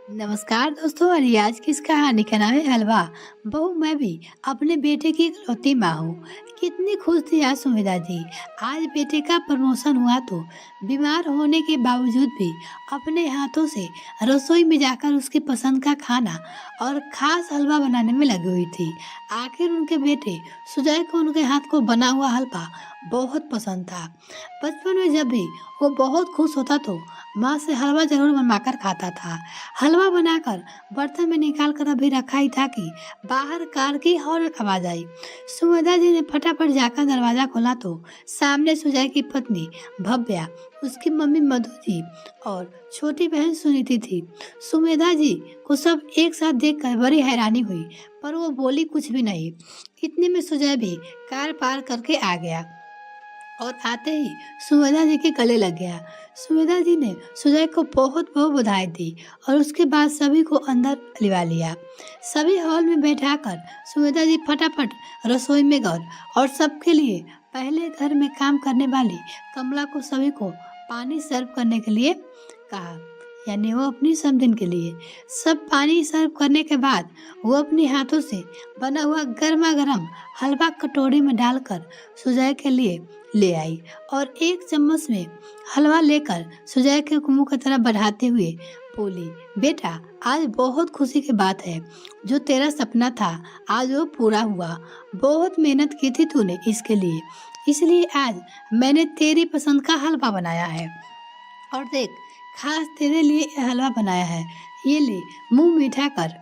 नमस्कार दोस्तों। और ये आज की इस कहानी का नाम है हलवा। बहू मैं भी अपने बेटे की इकलौती माँ हूँ। कितनी खुश थी आज सुमिता जी। आज बेटे का प्रमोशन हुआ तो बीमार होने के बावजूद भी अपने हाथों से रसोई में जाकर उसकी पसंद का खाना और खास हलवा बनाने में लगी हुई थी। आखिर उनके बेटे सुजय को उनके हाथ को बना हुआ हलवा बहुत पसंद था। बचपन में जब भी वो बहुत खुश होता तो माँ से हलवा जरूर बनवाकर खाता था। हलवा बनाकर बर्तन में निकाल कर अभी रखा ही था कि बाहर कार की हॉर्न आवाज आई। सुमेधा जी ने फटाफट जाकर दरवाजा खोला तो सामने सुजय की पत्नी भव्या, उसकी मम्मी मधु जी और छोटी बहन सुनीति थी। सुमेधा जी को सब एक साथ देखकर बड़ी हैरानी हुई, पर वो बोली कुछ भी नहीं। इतने में सुजय भी कार पार करके आ गया और आते ही सुमेधा जी के गले लग गया। सुमेधा जी ने सुजय को बहुत बहुत बधाई दी और उसके बाद सभी को अंदर लिवा लिया। सभी हॉल में बैठाकर सुमेधा जी फटाफट रसोई में गए और सबके लिए पहले घर में काम करने वाली कमला को सभी को पानी सर्व करने के लिए कहा। यानी वो अपनी समधिन के लिए सब पानी सर्व करने के बाद वो अपने हाथों से बना हुआ गर्मा गर्म हलवा कटोरी में डालकर सुजय के लिए ले आई और एक चम्मच में हलवा लेकर सुजय के मुंह की तरफ बढ़ाते हुए बोली, बेटा आज बहुत खुशी की बात है। जो तेरा सपना था आज वो पूरा हुआ। बहुत मेहनत की थी तूने इसके लिए, इसलिए आज मैंने तेरी पसंद का हलवा बनाया है। और देख, खास तेरे लिए ये हलवा बनाया है। ये ले, मुंह मीठा कर।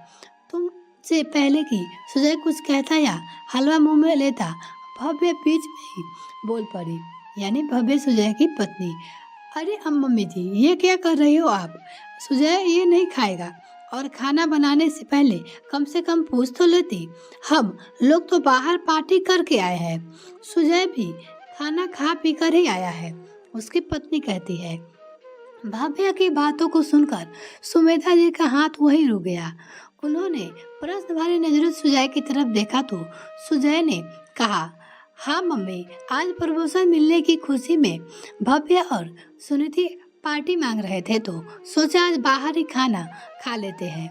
तुमसे पहले कि सुजय कुछ कहता या हलवा मुंह में लेता, भव्य बीच में ही बोल पड़ी, यानी भव्य सुजय की पत्नी। अरे मम्मी जी, ये क्या कर रही हो आप? सुजय ये नहीं खाएगा। और खाना बनाने से पहले कम से कम पूछ तो लेती। हम लोग तो बाहर पार्टी करके आए हैं। सुजय भी खाना खा पी कर ही आया है, उसकी पत्नी कहती है। भाभ्या की बातों को सुनकर सुमेधा जी का हाथ वहीं रुक गया। उन्होंने प्रश्न भरी नजरों से सुजय की तरफ देखा तो सुजय ने कहा, हाँ मम्मी, आज प्रमोशन मिलने की खुशी में भव्या और सुनीति पार्टी मांग रहे थे तो सोचा आज बाहर ही खाना खा लेते हैं।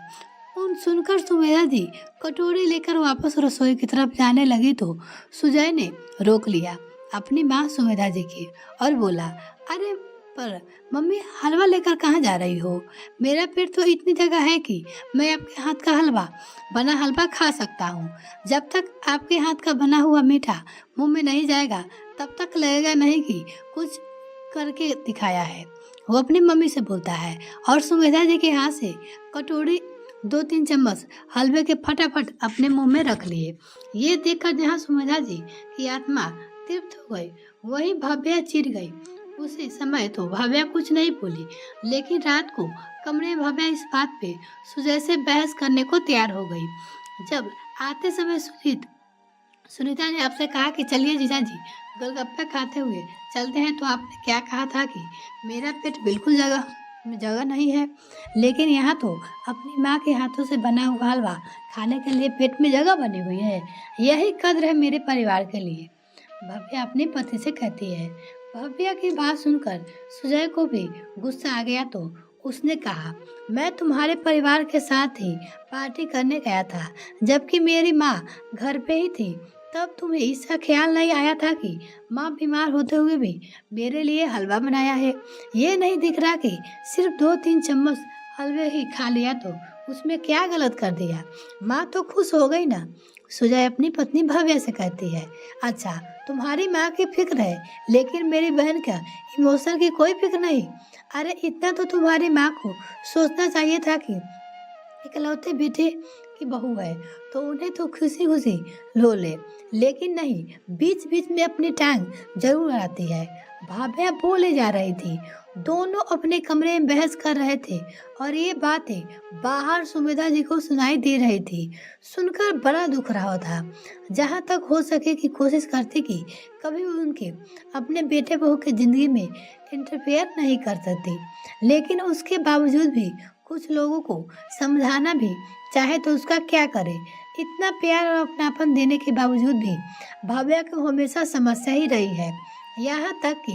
उन सुनकर सुमेधा जी कटोरी लेकर वापस रसोई की तरफ जाने लगी तो सुजय ने रोक लिया अपनी माँ सुमेधा जी की और बोला, अरे पर मम्मी, हलवा लेकर कहाँ जा रही हो? मेरा पेट तो इतनी जगह है कि मैं आपके हाथ का बना हलवा खा सकता हूँ। जब तक आपके हाथ का बना हुआ मीठा मुंह में नहीं जाएगा तब तक लगेगा नहीं कि कुछ करके दिखाया है। वो अपनी मम्मी से बोलता है और सुमेधा जी के हाथ से कटोरी 2-3 चम्मच हलवे के फटाफट अपने मुंह में रख लिए। ये देखकर जहाँ सुमेधा जी की आत्मा तृप्त हो गई, वही भव्या चिढ़ गई। उसी समय तो भव्या कुछ नहीं बोली, लेकिन रात को कमरे में भव्या इस बात पे सुजय से बहस करने को तैयार हो गई। जब आते समय सुनीता ने आपसे कहा कि चलिए जीजा जी गोलगप्पे खाते हुए चलते हैं, तो आपने क्या कहा था कि मेरा पेट बिल्कुल जगह नहीं है, लेकिन यहाँ तो अपनी माँ के हाथों से बना हुआ हलवा खाने के लिए पेट में जगह बनी हुई है। यही कद्र है मेरे परिवार के लिए, भव्या अपने पति से कहती है। भव्या की बात सुनकर सुजय को भी गुस्सा आ गया तो उसने कहा, मैं तुम्हारे परिवार के साथ ही पार्टी करने गया था, जबकि मेरी माँ घर पे ही थी। तब तुम्हें इसका ख्याल नहीं आया था कि माँ बीमार होते हुए भी मेरे लिए हलवा बनाया है? ये नहीं दिख रहा कि सिर्फ 2-3 चम्मच हलवे ही खा लिया तो उसमें क्या गलत कर दिया? माँ तो खुश हो गई ना? सुजय अपनी पत्नी भव्या से कहती है, अच्छा तुम्हारी माँ की फिक्र है, लेकिन मेरी बहन का इमोशन की कोई फिक्र नहीं। अरे इतना तो तुम्हारी माँ को सोचना चाहिए था कि इकलौते बेटे की बहू है तो उन्हें तो खुशी खुशी लो ले, लेकिन नहीं, बीच बीच में अपनी टांग जरूर अड़ाती है। भाभ्या बोले जा रही थी, दोनों अपने कमरे में बहस कर रहे थे और ये बातें बाहर सुमेधा जी को सुनाई दे रही थी। सुनकर बड़ा दुख रहा था। जहाँ तक हो सके कि कोशिश करती कि कभी भी उनके अपने बेटे बहू की जिंदगी में इंटरफेयर नहीं कर सकती, लेकिन उसके बावजूद भी कुछ लोगों को समझाना भी चाहे तो उसका क्या करे। इतना प्यार और अपनापन देने के बावजूद भी भव्या को हमेशा समस्या ही रही है। यहाँ तक कि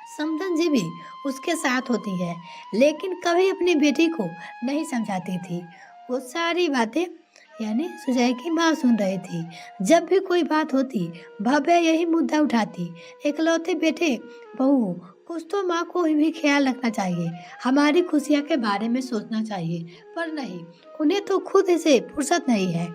समधन जी भी उसके साथ होती है, लेकिन कभी अपनी बेटी को नहीं समझाती थी। वो सारी बातें यानी सुजय की माँ सुन रही थी। जब भी कोई बात होती, भव्या यही मुद्दा उठाती। इकलौते बेटे बहू हो, कुछ तो माँ को भी ख्याल रखना चाहिए, हमारी खुशियाँ के बारे में सोचना चाहिए। पर नहीं, उन्हें तो खुद से फुर्सत नहीं है।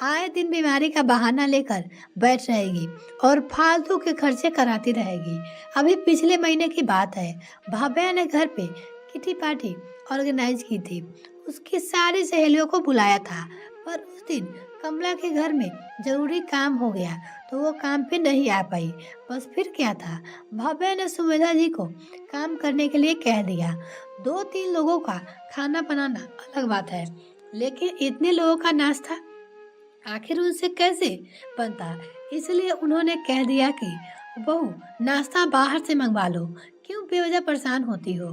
आए दिन बीमारी का बहाना लेकर बैठ रहेगी और फालतू के खर्चे कराती रहेगी। अभी पिछले महीने की बात है, भव्या ने घर पे किटी पार्टी ऑर्गेनाइज की थी। उसकी सारी सहेलियों को बुलाया था, पर उस दिन कमला के घर में जरूरी काम हो गया तो वो काम पे नहीं आ पाई। बस फिर क्या था, भव्या ने सुमेधा जी को काम करने के लिए कह दिया। 2-3 लोगों का खाना बनाना अलग बात है, लेकिन इतने लोगों का नाश्ता आखिर उनसे कैसे बनता। इसलिए उन्होंने कह दिया कि बहू, नाश्ता बाहर से मंगवा लो, क्यों बेवजह परेशान होती हो।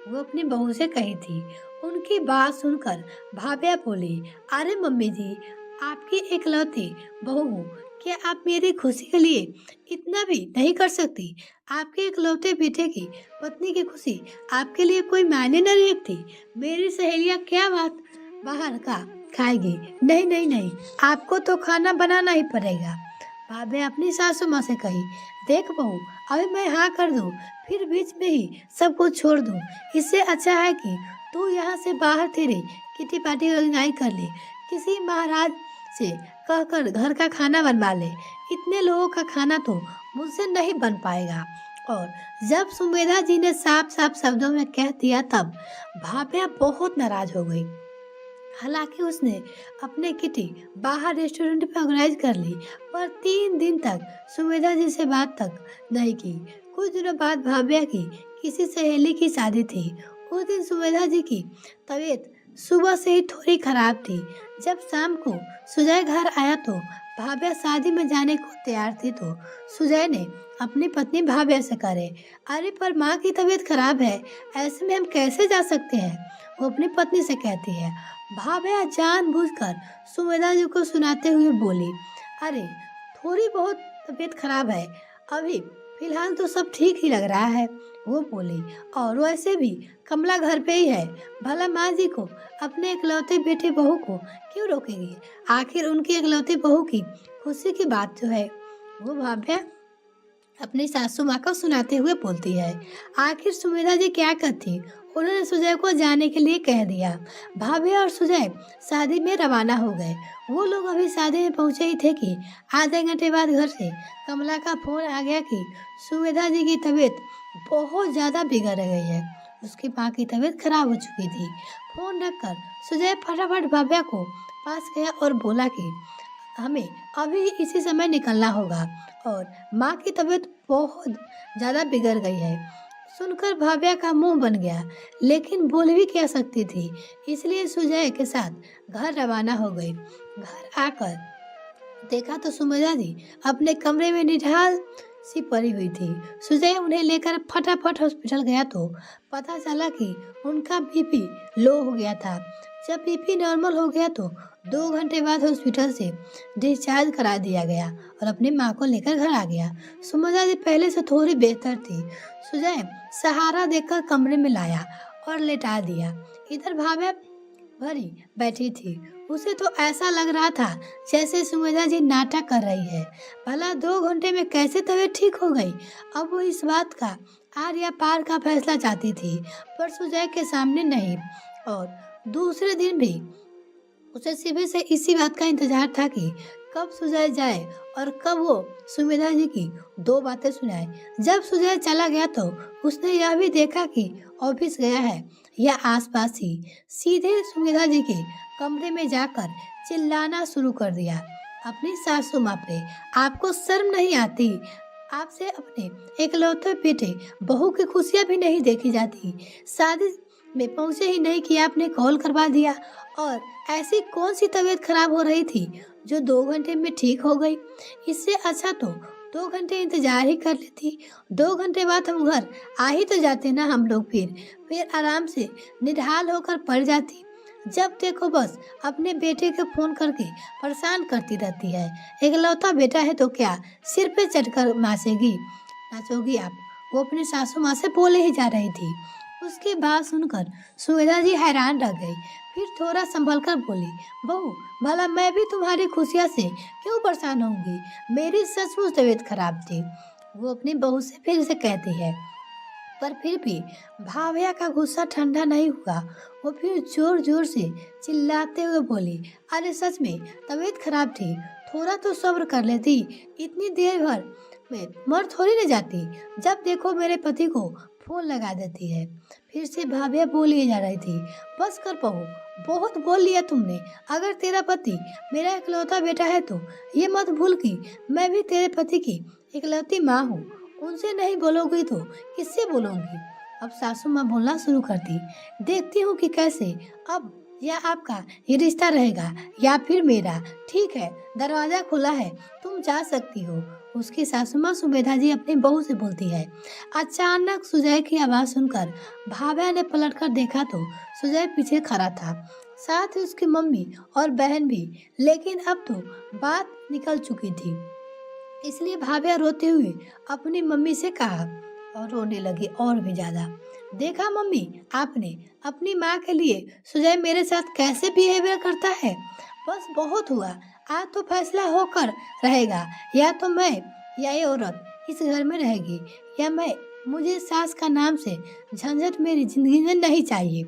वो अपनी बहू से कही थी। उनकी बात सुनकर भाभ्या बोली, अरे मम्मी जी, आपकी इकलौती बहू हूँ, क्या आप मेरी खुशी के लिए इतना भी नहीं कर सकती। आपके इकलौते बेटे की पत्नी की खुशी आपके लिए कोई मायने न रखती। मेरी सहेलियाँ क्या बात बाहर का खाएगी। नहीं नहीं नहीं, आपको तो खाना बनाना ही पड़ेगा। भाभी अपनी सासू माँ से कही, देख बहू, अभी मैं हाँ कर दूँ, फिर बीच में ही सब कुछ छोड़ दूँ। इससे अच्छा है कि तू यहाँ से बाहर तेरी किटी पार्टी ऑर्गेनाइज कर ले, किसी महाराज से कहकर घर का खाना बनवा ले। इतने लोगों का खाना तो मुझसे नहीं बन पाएगा। और जब सुमेधा जी ने साफ साफ शब्दों में कह दिया, तब भाभ्या बहुत नाराज हो गई। हालांकि उसने अपने किटी बाहर रेस्टोरेंट पे ऑर्गेनाइज कर ली, पर 3 दिन तक सुमेधा जी से बात तक नहीं की। कुछ दिनों बाद भाभ्या की किसी सहेली की शादी थी। उस दिन सुमेधा जी की तबीयत सुबह से ही थोड़ी खराब थी। जब शाम को सुजय घर आया तो भाभ्या शादी में जाने को तैयार थी, तो सुजय ने अपनी पत्नी भाभ्या से करे, अरे पर माँ की तबीयत खराब है, ऐसे में हम कैसे जा सकते हैं। वो अपनी पत्नी से कहती है। भाभ्या जानबूझकर सुमेधा जी को सुनाते हुए बोली, अरे थोड़ी बहुत तबीयत खराब है, अभी फिलहाल तो सब ठीक ही लग रहा है। वो बोली, और वैसे भी कमला घर पे ही है, भला माँ जी को अपने इकलौते बेटे बहू को क्यों रोकेगी। आखिर उनकी इकलौती बहू की खुशी की बात जो है। वो भाभ्या अपनी सासू माँ को सुनाते हुए बोलती है। आखिर सुमेधा जी क्या करती, उन्होंने सुजय को जाने के लिए कह दिया। भाभी और सुजय शादी में रवाना हो गए। वो लोग अभी शादी में पहुंचे ही थे कि आधे घंटे बाद घर से कमला का फोन आ गया कि सुमेधा जी की तबीयत बहुत ज्यादा बिगड़ गई है। उसकी माँ की तबीयत खराब हो चुकी थी। फोन रखकर सुजय फटाफट भाभ्या को पास गया और बोला कि हमें अभी इसी समय निकलना होगा और माँ की तबीयत बहुत ज़्यादा बिगड़ गई है। सुनकर भाभ्या का मुंह बन गया, लेकिन बोल भी क्या सकती थी, इसलिए सुजय के साथ घर रवाना हो गई। घर आकर देखा तो सुमेधा जी अपने कमरे में निढाल सी पड़ी हुई थी। सुजय उन्हें लेकर फटाफट हॉस्पिटल गया तो पता चला कि उनका बीपी लो हो गया था। जब बीपी नॉर्मल हो गया तो 2 घंटे बाद हॉस्पिटल से डिस्चार्ज करा दिया गया और अपनी माँ को लेकर घर आ गया। सुमेधा जी पहले से थोड़ी बेहतर थी। सुजय सहारा देकर कमरे में लाया और लेटा दिया। इधर भाभ्या भरी बैठी थी। उसे तो ऐसा लग रहा था जैसे सुमेधा जी नाटक कर रही है। भला 2 घंटे में कैसे तबीयत ठीक हो गई। अब वो इस बात का आर या पार का फैसला चाहती थी, पर सुजय के सामने नहीं। और दूसरे दिन भी उसे सिर्फ से इसी बात का इंतजार था कि कब सुजय जाए और कब वो सुमेधा जी की 2 बातें सुनाए। जब सुजय चला गया तो उसने यह भी देखा कि ऑफिस गया है या आसपास ही। सीधे सुमेधा जी के कमरे में जाकर चिल्लाना शुरू कर दिया अपनी सासू माँ पे। आपको शर्म नहीं आती? आपसे अपने इकलौते बेटे बहू की खुशियाँ भी नहीं देखी जाती। शादी में पहुंचे ही नहीं कि आपने कॉल करवा दिया। और ऐसी कौन सी तबीयत खराब हो रही थी जो 2 घंटे में ठीक हो गई। इससे अच्छा तो 2 घंटे इंतजार ही कर लेती। 2 घंटे बाद हम घर आ ही तो जाते ना हम लोग। फिर आराम से निढाल होकर पड़ जाती। जब देखो बस अपने बेटे को फोन करके परेशान करती रहती है। इकलौता बेटा है तो क्या सिर पे चढ़कर नाचोगी आप। वो अपनी सासू माँ से बोले ही जा रही थी। उसकी बात सुनकर सुविधा जी हैरान रह गई। फिर थोड़ा संभल कर बोली, बहू भला मैं भी तुम्हारी खुशियाँ से क्यों परेशान होंगी? मेरी सचमुच तबीयत खराब थी। वो अपनी बहू से फिर से कहती है। पर फिर भी भाविया का गुस्सा ठंडा नहीं हुआ। वो फिर जोर जोर से चिल्लाते हुए बोली, अरे सच में तबीयत खराब थी, थोड़ा तो सब्र कर लेती। इतनी देर भर में मर थोड़ी न जाती। जब देखो मेरे पति को फोन लगा देती है। फिर से भाभिया बोली जा रही थी, बस कर बहू, बहुत बोल लिया तुमने। अगर तेरा पति मेरा इकलौता बेटा है तो ये मत भूल कि मैं भी तेरे पति की इकलौती माँ हूँ। उनसे नहीं बोलोगी तो किससे बोलूंगी? अब सासू माँ बोलना शुरू कर दी। देखती हूँ कि कैसे अब या आपका ये रिश्ता रहेगा या फिर मेरा। ठीक है, दरवाजा खुला है, तुम जा सकती हो। उसकी सासू माँ सुमेधा जी अपनी बहू से बोलती है। अचानक सुजय की आवाज सुनकर भाभा ने पलटकर देखा तो सुजय पीछे खड़ा था, साथ ही उसकी मम्मी और बहन भी। लेकिन अब तो बात निकल चुकी थी, इसलिए भाभिया रोते हुए अपनी मम्मी से कहा और रोने लगी और भी ज्यादा। देखा मम्मी, आपने अपनी माँ के लिए सुजय मेरे साथ कैसे बिहेवियर करता है। बस बहुत हुआ, आज तो फैसला होकर रहेगा। या तो मैं या ये औरत इस घर में रहेगी या मैं। मुझे सास का नाम से झंझट मेरी जिंदगी में नहीं चाहिए।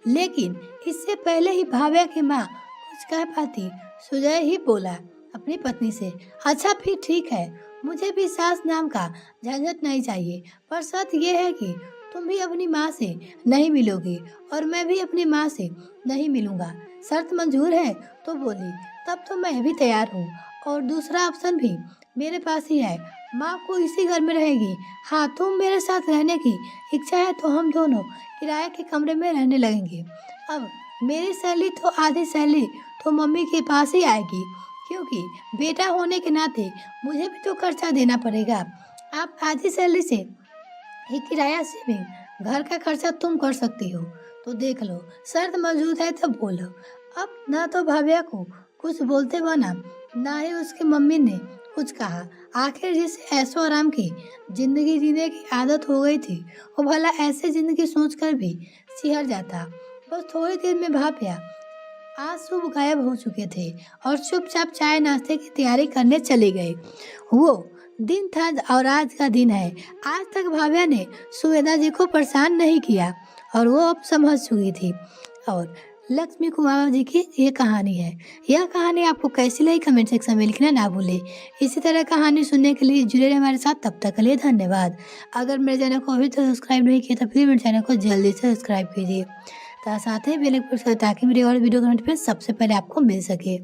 लेकिन इससे पहले ही भाभिया की माँ कुछ कह पाती, सुजय ही बोला अपनी पत्नी से, अच्छा फिर ठीक है, मुझे भी सास नाम का झंझट नहीं चाहिए। पर शर्त यह है कि तुम भी अपनी माँ से नहीं मिलोगी और मैं भी अपनी माँ से नहीं मिलूंगा। शर्त मंजूर है? तो बोली, तब तो मैं भी तैयार हूँ और दूसरा ऑप्शन भी मेरे पास ही है। माँ को इसी घर में रहेगी। हाँ, तुम मेरे साथ रहने की इच्छा है तो हम दोनों किराए के कमरे में रहने लगेंगे। अब मेरी सैलरी तो आधी सैलरी तो मम्मी के पास ही आएगी, क्योंकि बेटा होने के नाते मुझे भी तो खर्चा देना पड़ेगा। आप आधी सैलरी से ही किराया सेविंग घर का खर्चा तुम कर सकती हो। तो देख लो, शर्त मौजूद है तो बोलो। अब ना तो भाभिया को कुछ बोलते बना, ना ही उसकी मम्मी ने कुछ कहा। आखिर जिसे ऐशो आराम की जिंदगी जीने की आदत हो गई थी, वो भला ऐसे जिंदगी सोचकर भी सिहर जाता। बस थोड़ी देर में भाभिया आज सुबह गायब हो चुके थे और चुपचाप चाय नाश्ते की तैयारी करने चले गए। वो दिन था और आज का दिन है। आज तक भाभिया ने सुवेदा जी को परेशान नहीं किया और वो अब समझ चुकी थी। और लक्ष्मी कुमार जी की ये कहानी है। यह कहानी आपको कैसी लगी कमेंट सेक्शन में लिखना ना भूले। इसी तरह कहानी सुनने के लिए जुड़े रहे हमारे साथ। तब तक के लिए धन्यवाद। अगर मेरे चैनल को अभी तक सब्सक्राइब नहीं किया तो फिर मेरे चैनल को जल्दी से सब्सक्राइब कीजिए, साथ ही बेल आइकन प्रेस करें ताकि मेरी और वीडियो का नोटिफिकेशन सबसे पहले आपको मिल सके।